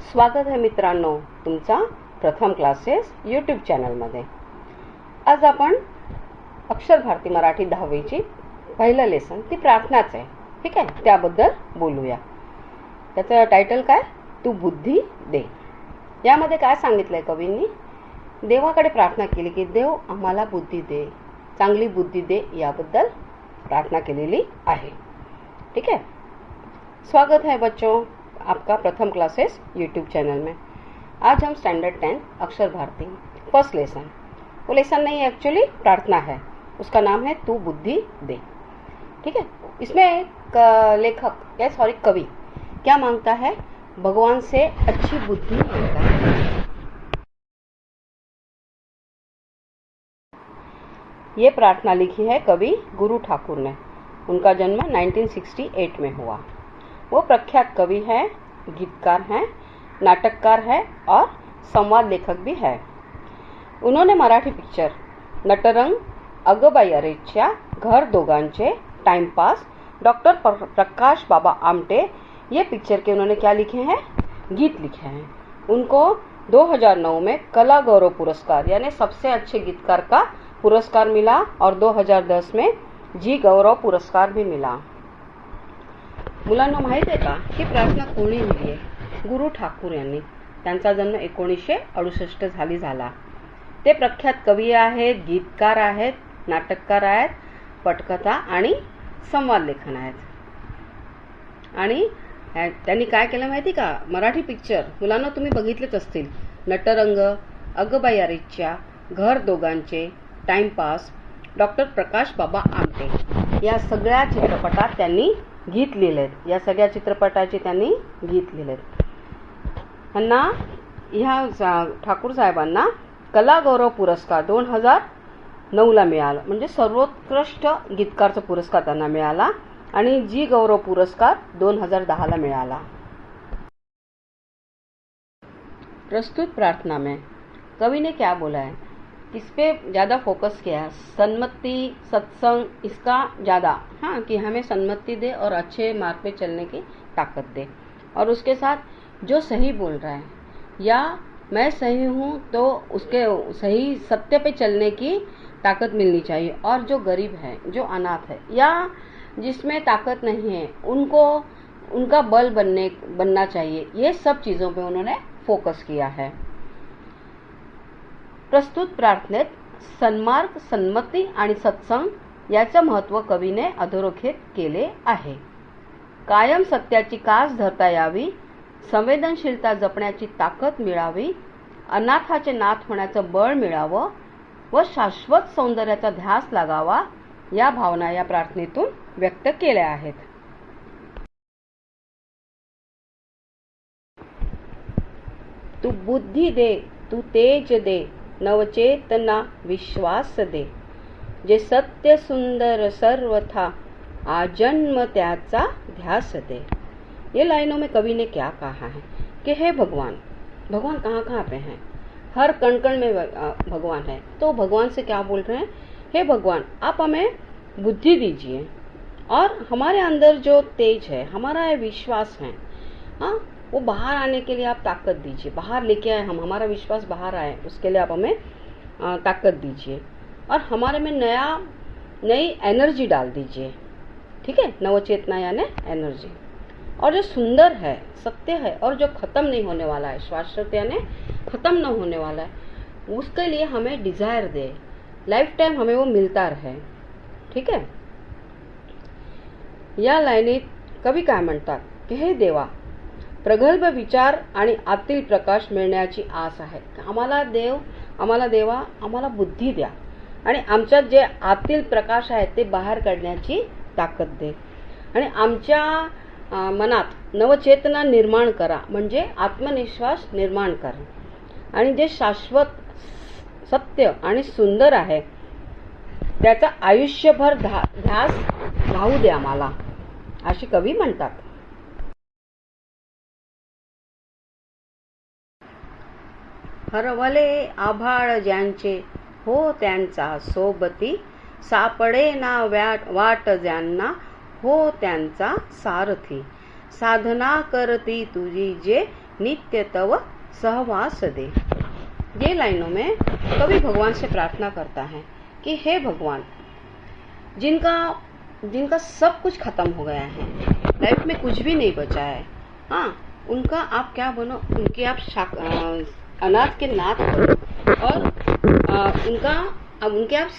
स्वागत आहे मित्रांनो तुमचा प्रथम क्लासेस यूट्यूब चॅनलमध्ये। आज आपण अक्षर भारती मराठी 10वीची पहिलं लेसन ती प्रार्थनाच आहे, ठीक आहे, त्याबद्दल बोलूया। त्याचं टायटल काय, तू बुद्धी दे। यामध्ये काय सांगितलंय कवींनी, देवाकडे प्रार्थना केली की देव आम्हाला बुद्धी दे, चांगली बुद्धी दे, याबद्दल प्रार्थना केलेली आहे, ठीक है। स्वागत है बच्चों आपका प्रथम क्लासेस यूट्यूब चैनल में। आज हम स्टैंडर्ड 10 अक्षर भारती फर्स्ट लेसन, वो लेसन नहीं एक्चुअली प्रार्थना है, उसका नाम है तू बुद्धि दे, ठीक है। इसमें एक लेखक या सॉरी कवि क्या मांगता है, भगवान से अच्छी बुद्धि मांगता है। ये प्रार्थना लिखी है कवि गुरु ठाकुर ने। उनका जन्म 1968 में हुआ। वो प्रख्यात कवि हैं, गीतकार हैं, नाटककार हैं और संवाद लेखक भी है। उन्होंने मराठी पिक्चर नटरंग, अगबाई अरेच्या, घर दोघांचे, टाइमपास, डॉक्टर प्रकाश बाबा आमटे, ये पिक्चर के उन्होंने क्या लिखे हैं, गीत लिखे हैं। उनको 2009 में कला गौरव पुरस्कार यानी सबसे अच्छे गीतकार का पुरस्कार मिला और 2010 में जी गौरव पुरस्कार भी मिला। मुलांना माहित आहे का की प्रार्थना कोणी लिहिली आहे, गुरु ठाकूर यांनी। त्यांचा जन्म 1968 साली झाला। ते प्रख्यात कवी आहेत, गीतकार आहेत, नाटककार आहेत, पटकथा आणि संवाद लेखन आहेत। आणि त्यांनी काय केलं माहिती का, मराठी पिक्चर मुलांना तुम्ही बघितलेच असतील, नटरंग, अगबाई अरेच्या, घर दोघांचे, टाइमपास, डॉक्टर प्रकाश बाबा आमटे, या सगळ्या चित्रपटात त्यांनी गीत लिहिलेत। या सगळ्या चित्रपटाचे त्यांनी गीत लिहिलेत। त्यांना ह्या ठाकूर साहेबांना कला गौरव पुरस्कार 2009ला मिळाला, म्हणजे सर्वोत्कृष्ट गीतकारचा पुरस्कार त्यांना मिळाला। आणि जी गौरव पुरस्कार 2010ला मिळाला। प्रस्तुत प्रार्थना में कवि ने क्या बोला है, किस पे ज़्यादा फोकस किया है, सन्मति, सत्संग, इसका ज़्यादा, हाँ, कि हमें सन्मति दे और अच्छे मार्ग पे चलने की ताकत दे। और उसके साथ जो सही बोल रहा है या मैं सही हूँ तो उसके सही सत्य पे चलने की ताकत मिलनी चाहिए। और जो गरीब है, जो अनाथ है या जिसमें ताकत नहीं है, उनको उनका बल बनना चाहिए। ये सब चीज़ों पे उन्होंने फोकस किया है। प्रस्तुत प्रार्थनेत सन्मार्ग, सन्मती आणि सत्संग याचं महत्त्व कवीने अधोरेखित केले आहे। कायम सत्याची कास धरता यावी, संवेदनशीलता जपण्याची ताकद मिळावी, अनाथाचे नाथ होण्याचं बळ मिळावं व शाश्वत सौंदर्याचा ध्यास लागावा, या भावना या प्रार्थनेतून व्यक्त केल्या आहेत। तू बुद्धी दे, तू तेज दे, नवचेतना विश्वास दे, जे सत्य सुंदर सर्वथा आजन्म त्याचा ध्यास दे। ये लाइनों में कवि ने क्या कहा है कि हे भगवान, भगवान कहाँ कहाँ पे हैं, हर कण कण में भगवान है। तो भगवान से क्या बोल रहे हैं, हे भगवान आप हमें बुद्धि दीजिए और हमारे अंदर जो तेज है, हमारा ये विश्वास है, हाँ, वो बाहर आने के लिए आप ताकत दीजिए, बाहर लेके आए हम, हमारा विश्वास बाहर आए, उसके लिए आप हमें ताकत दीजिए और हमारे में नई एनर्जी डाल दीजिए, ठीक है, नवचेतना यानी एनर्जी। और जो सुंदर है, सत्य है और जो खत्म नहीं होने वाला है, शाश्वत यानी खत्म न होने वाला है, उसके लिए हमें डिजायर दे, लाइफ टाइम हमें वो मिलता रहे, ठीक है। या लाईनीत कवी काय म्हणतात की हे देवा, प्रगल्भ विचार आणि आतील प्रकाश मिळण्याची आस आहे। आम्हाला देवा आम्हाला बुद्धी द्या आणि आमच्यात जे आतील प्रकाश आहे ते बाहेर काढण्याची ताकद दे आणि आमच्या मनात नवचेतना निर्माण करा, म्हणजे आत्मविश्वास निर्माण करा आणि जे शाश्वत सत्य आणि सुंदर आहे त्याचा आयुष्यभर ध्यास राहू दे आम्हाला, अशी कवी म्हणतात। हरवले आभाळ ज्यांचे, हो त्यांचा सोबती, सापडे ना वाट ज्यांना, हो त्यांचा सारथी, साधना करती तुझी जे नित्य तव सहवास दे। ये लाइनों में कवि भगवान से प्रार्थना करता है कि हे भगवान, जिनका सब कुछ खत्म हो गया है, लाइफ में कुछ भी नहीं बचा है, हाँ, उनका आप क्या बनो, उनके आप अनाथ के नाथ बनो और उनके आप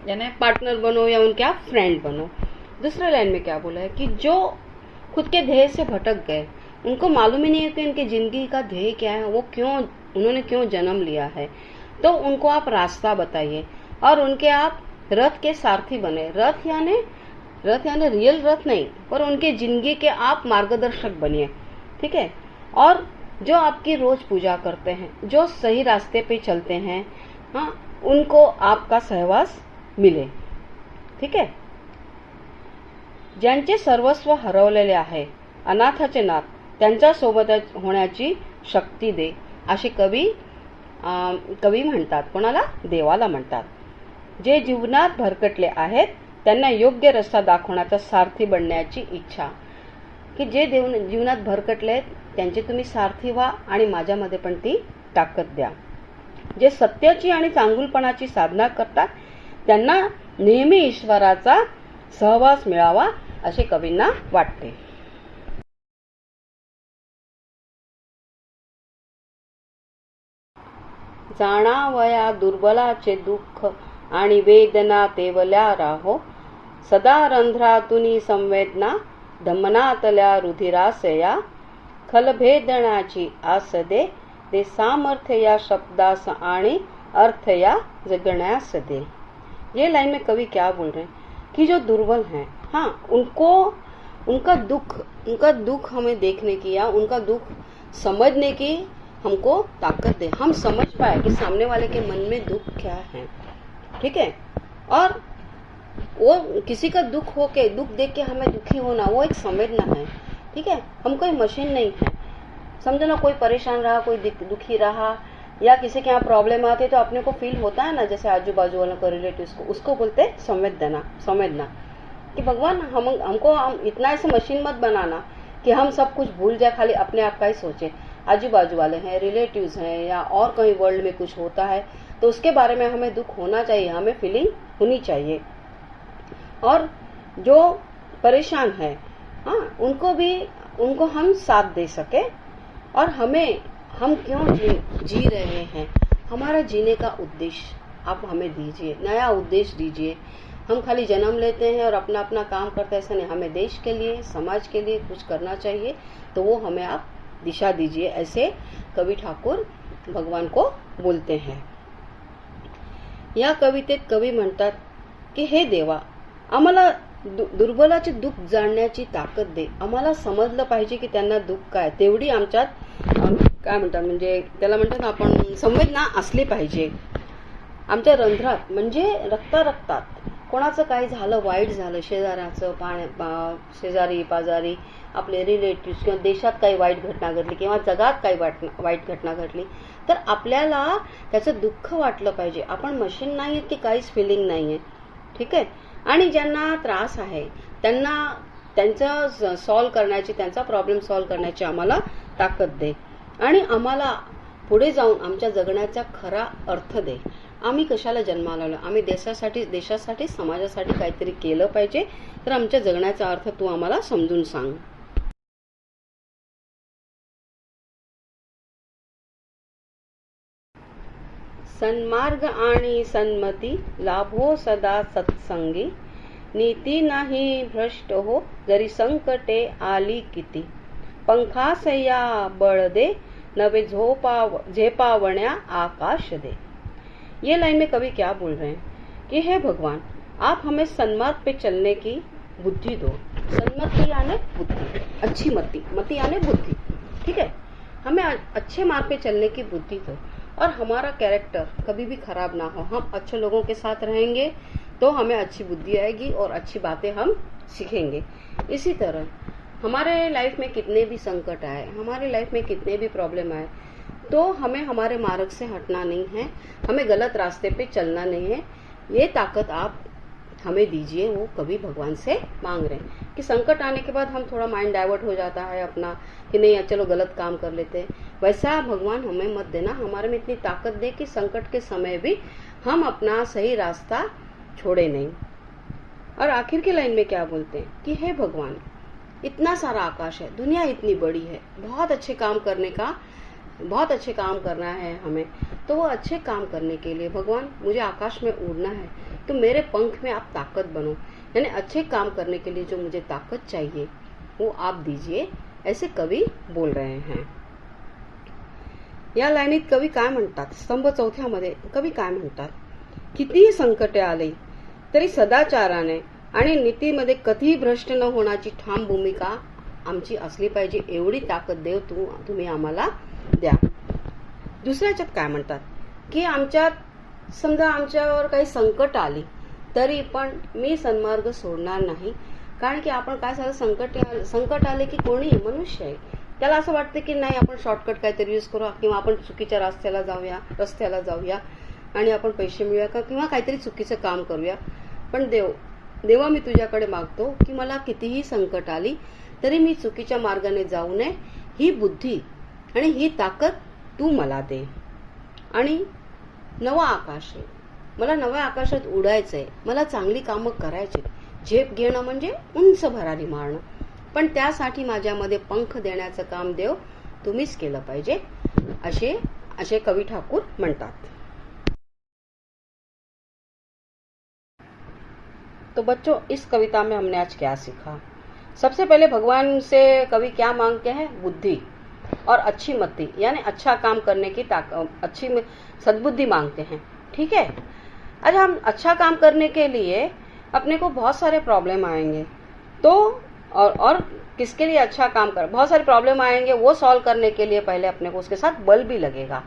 यानी पार्टनर बनो या उनके आप फ्रेंड बनो। दूसरे लाइन में क्या बोला है कि जो खुद के ध्येय से भटक गए, उनको मालूम ही नहीं है कि उनकी जिंदगी का ध्येय क्या है, उन्होंने क्यों जन्म लिया है, तो उनको आप रास्ता बताइए और उनके आप रथ के सारथी बने। रथ यानी रियल रथ नहीं, पर उनके जिंदगी के आप मार्गदर्शक बनिए, ठीक है। और जो आपकी रोज पूजा करते हैं, जो सही रास्ते पे चलते हैं, हाँ, उनको आपका सहवास मिले, ठीक आहे। ज्यांचे सर्वस्व हरवलेले आहे, अनाथाचे नाथ, त्यांच्या सोबत होण्याची शक्ती दे, असे कवी म्हणतात। कोणाला? देवाला म्हणतात। जे जीवनात भरकटले आहेत त्यांना योग्य रस्ता दाखवण्याचा सारथी बनण्याची इच्छा, की जे जीवनात भरकटले आहेत त्यांचे तुम्ही सारथी व्हा आणि माझ्यामध्ये पण ती ताकद द्या। जे सत्याची आणि चांगुलपणाची साधना करतात त्यांना नेहमी ईश्वराचा सहवास मिळावा असे कवींना वाटते। जाणावया दुर्बलाचे दुःख आणि वेदना तेवल्या राहो, सदा रंध्रातुनी संवेदना धमनातल्या रुधिरासया, खलभेदनाची आस दे, दे सामर्थ्य या शब्दास आणि अर्थ या जगण्यास दे। ये लाइन में कवि क्या बोल रहे हैं कि जो दुर्बल हैं, हाँ, उनका दुख हमें देखने की या उनका दुख समझने की हमको ताकत दे, हम समझ पाए कि सामने वाले के मन में दुख क्या है, ठीक है। और वो किसी का दुख देख के हमें दुखी होना, वो एक संवेदना है, ठीक है। हम कोई मशीन नहीं है। समझो ना, कोई परेशान रहा, कोई दुखी रहा या किसी के यहाँ प्रॉब्लम आती है तो अपने को फील होता है ना, जैसे आजू बाजू वालों को, रिलेटिव्स को, उसको बोलते हैं संवेदना कि भगवान हमको इतना ऐसे मशीन मत बनाना कि हम सब कुछ भूल जाए, खाली अपने आप का ही सोचे। आजू बाजू वाले हैं, रिलेटिव्स हैं या और कहीं वर्ल्ड में कुछ होता है तो उसके बारे में हमें दुख होना चाहिए, हमें फीलिंग होनी चाहिए। और जो परेशान है, हाँ, उनको हम साथ दे सके और हम क्यों जी रहे हैं, हमारा जीने का उद्देश्य आप हमें दीजिए, नया उद्देश्य दीजिए। हम खाली जन्म लेते हैं और अपना अपना काम करते हैं, ऐसा नहीं, हमें देश के लिए, समाज के लिए कुछ करना चाहिए, तो वो हमें आप दिशा दीजिए, ऐसे कवि ठाकुर भगवान को बोलते हैं। या कवितेत कवी म्हणतात की हे देवा, आम्हाला दुर्बलाचे दुःख जाणण्याची ताकद दे। आम्हाला समजलं पाहिजे की त्यांना दुःख काय, तेवढी आमच्यात काय म्हणतात, म्हणजे त्याला म्हणतात आपण संवेदना असली पाहिजे। आमच्या रंध्रात म्हणजे रक्तात कोणाचं काही झालं, वाईट झालं, शेजाऱ्याचं, शेजारी पाजारी, आपले रिलेटिव्ह किंवा देशात काही वाईट घटना घडली किंवा जगात काही वाईट घटना घडली, तर आपल्याला त्याचं दुःख वाटलं पाहिजे। आपण मशीन नाही आहेत की काहीच फिलिंग नाही आहे, ठीक आहे। आणि ज्यांना त्रास आहे त्यांचा सॉल्व करण्याची, त्यांचा प्रॉब्लेम सॉल्व करण्याची आम्हाला ताकद दे आणि आम्हाला पुढे जाऊन आमच्या जगण्याचा खरा अर्थ दे। आम्ही कशाला जन्माला आलो, आम्ही देशासाठी समाजासाठी काहीतरी केलं पाहिजे, तर आमच्या जगण्याचा अर्थ तू आम्हाला समजून सांग। सन्मार्ग आणि सन्मती लाभो सदा सत्संगी, नीती नाही भ्रष्ट हो जरी संकटे आली किती, पंखासया बळ दे नवे झेपावण्या आकाश दे। ये लाइन में कवि क्या बोल रहे हैं कि हे भगवान, आप हमें सन्मार्ग पे चलने की बुद्धि दो। सन्मति यानी बुद्धि, अच्छी मति यानी बुद्धि, ठीक है। हमें अच्छे मार्ग पे चलने की बुद्धि दो और हमारा कैरेक्टर कभी भी खराब ना हो। हम अच्छे लोगों के साथ रहेंगे तो हमें अच्छी बुद्धि आएगी और अच्छी बातें हम सीखेंगे। इसी तरह हमारे लाइफ में कितने भी संकट आए, हमारे लाइफ में कितने भी प्रॉब्लम आए, तो हमें हमारे मार्ग से हटना नहीं है, हमें गलत रास्ते पे चलना नहीं है। ये ताकत आप हमें दीजिए, वो कवि भगवान से मांग रहे हैं। कि संकट आने के बाद हम थोड़ा माइंड डाइवर्ट हो जाता है अपना, कि नहीं चलो गलत काम कर लेते हैं, वैसा भगवान हमें मत देना। हमारे में इतनी ताकत दे कि संकट के समय भी हम अपना सही रास्ता छोड़े नहीं। और आखिर की लाइन में क्या बोलते हैं कि हे भगवान, इतना सारा आकाश है, दुनिया इतनी बड़ी है, बहुत अच्छे काम करना है हमें, तो वो अच्छे काम करने के लिए भगवान मुझे आकाश में उड़ना है, तो मेरे पंख में आप ताकत बनो, यानी अच्छे काम करने के लिए जो मुझे ताकत चाहिए वो आप दीजिए, ऐसे कवि बोल रहे हैं। या लाईनीत कवी काय म्हणतात, स्तंभ 4 मध्ये कवी काय म्हणतात, कितीही संकटे आली तरी सदाचाराने आणि नीतीमध्ये कधीही भ्रष्ट न होण्याची ठाम भूमिका आमची असली पाहिजे, एवढी ताकद देव तुम्ही आम्हाला द्या। दुसऱ्याच्यात काय म्हणतात की समजा आमच्यावर काही संकट आली तरी पण मी सन्मार्ग सोडणार नाही, कारण की आपण काय झालं, संकट आले की कोणी मनुष्य आहे, त्याला असं वाटतं की नाही आपण शॉर्टकट काहीतरी यूज करू किंवा आपण चुकीच्या रस्त्याला जाऊया आणि आपण पैसे मिळूया किंवा काहीतरी चुकीचं काम करूया। पण देवा मी तुझ्याकडे मागतो की मला कितीही संकट आली तरी मी चुकीच्या मार्गाने जाऊ नये, ही बुद्धी आणि ही ताकद तू मला दे। आणि नवा आकाश आहे, मला नव्या आकाशात उडायचंय, मला चांगली कामं करायची, झेप घेणं म्हणजे उंच भरारी मारणं, पण त्यासाठी माझ्यामध्ये पंख देण्याचं काम देव तुम्हीच केलं पाहिजे, असे कवी ठाकूर म्हणतात। तो बच्चों, इस कविता में हमने आज क्या सीखा। सबसे पहले भगवान से कवि क्या मांगते हैं, बुद्धि और अच्छी मति, यानी अच्छा काम करने की अच्छी सद्बुद्धि मांगते हैं। ठीक है, आज हम अच्छा काम करने के लिए अपने को बहुत सारे प्रॉब्लम आएंगे, तो और किसके लिए अच्छा काम कर, बहुत सारे प्रॉब्लम आएंगे, वो सॉल्व करने के लिए पहले अपने को उसके साथ बल भी लगेगा।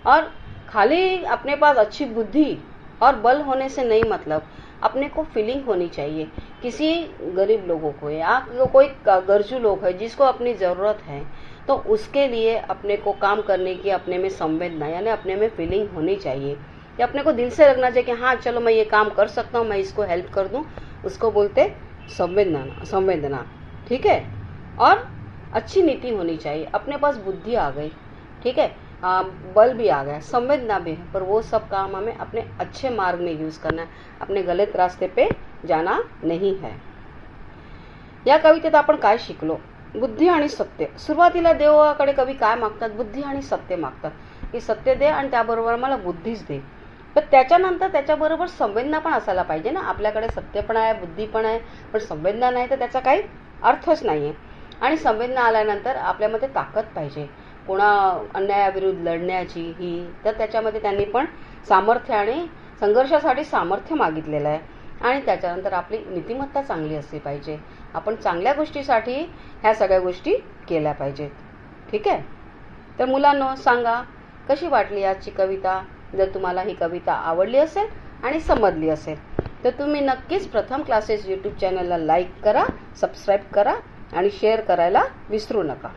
और खाली अपने पास अच्छी बुद्धि और बल होने से नहीं, मतलब अपने को फीलिंग होनी चाहिए किसी गरीब लोगों को या कोई गरजू लोग है जिसको अपनी ज़रूरत है, तो उसके लिए अपने को काम करने की अपने में संवेदना यानी अपने में फीलिंग होनी चाहिए कि अपने को दिल से लगना चाहिए कि हाँ चलो मैं ये काम कर सकता हूँ, मैं इसको हेल्प कर दूँ, उसको बोलते संवेदना। ठीक है, और अच्छी नीति होनी चाहिए, अपने पास बुद्धि आ गई, ठीक है, बल भी आ गया, संवेदना भी है, पर वो सब काम हमें अपने अच्छे मार्ग में यूज करना है, अपने गलत रास्ते पे जाना नहीं है। या कवितेत आपण काय शिकलो, बुद्धी आणि सत्य। सुरुवातीला देवाकडे कवी काय मागतात, बुद्धी आणि सत्य मागतात, की सत्य दे आणि त्याबरोबर मला बुद्धीच दे। पण त्याच्यानंतर त्याच्याबरोबर संवेदना पण असायला पाहिजे ना, आपल्याकडे सत्य पण आहे, बुद्धी पण आहे, पण संवेदना नाही तर त्याचा काही अर्थच नाहीये। आणि संवेदना आल्यानंतर आपल्यामध्ये ताकद पाहिजे कोणा अन्यायाविरुद्ध लढण्याची ही, तर त्याच्यामध्ये त्यांनी पण सामर्थ्य आणि संघर्षासाठी सामर्थ्य मागितलेलं आहे। आणि त्याच्यानंतर आपली नीतिमत्ता चांगली असली पाहिजे, आपण चांगल्या गोष्टीसाठी ह्या सगळ्या गोष्टी केल्या पाहिजेत। ठीक आहे, तर मुलांनो सांगा कशी वाटली आजची कविता। जर तुम्हाला ही कविता आवडली असेल आणि समजली असेल तर तुम्ही नक्कीच प्रथम क्लासेस यूट्यूब चॅनलला लाईक करा, सबस्क्राईब करा आणि शेअर करायला विसरू नका।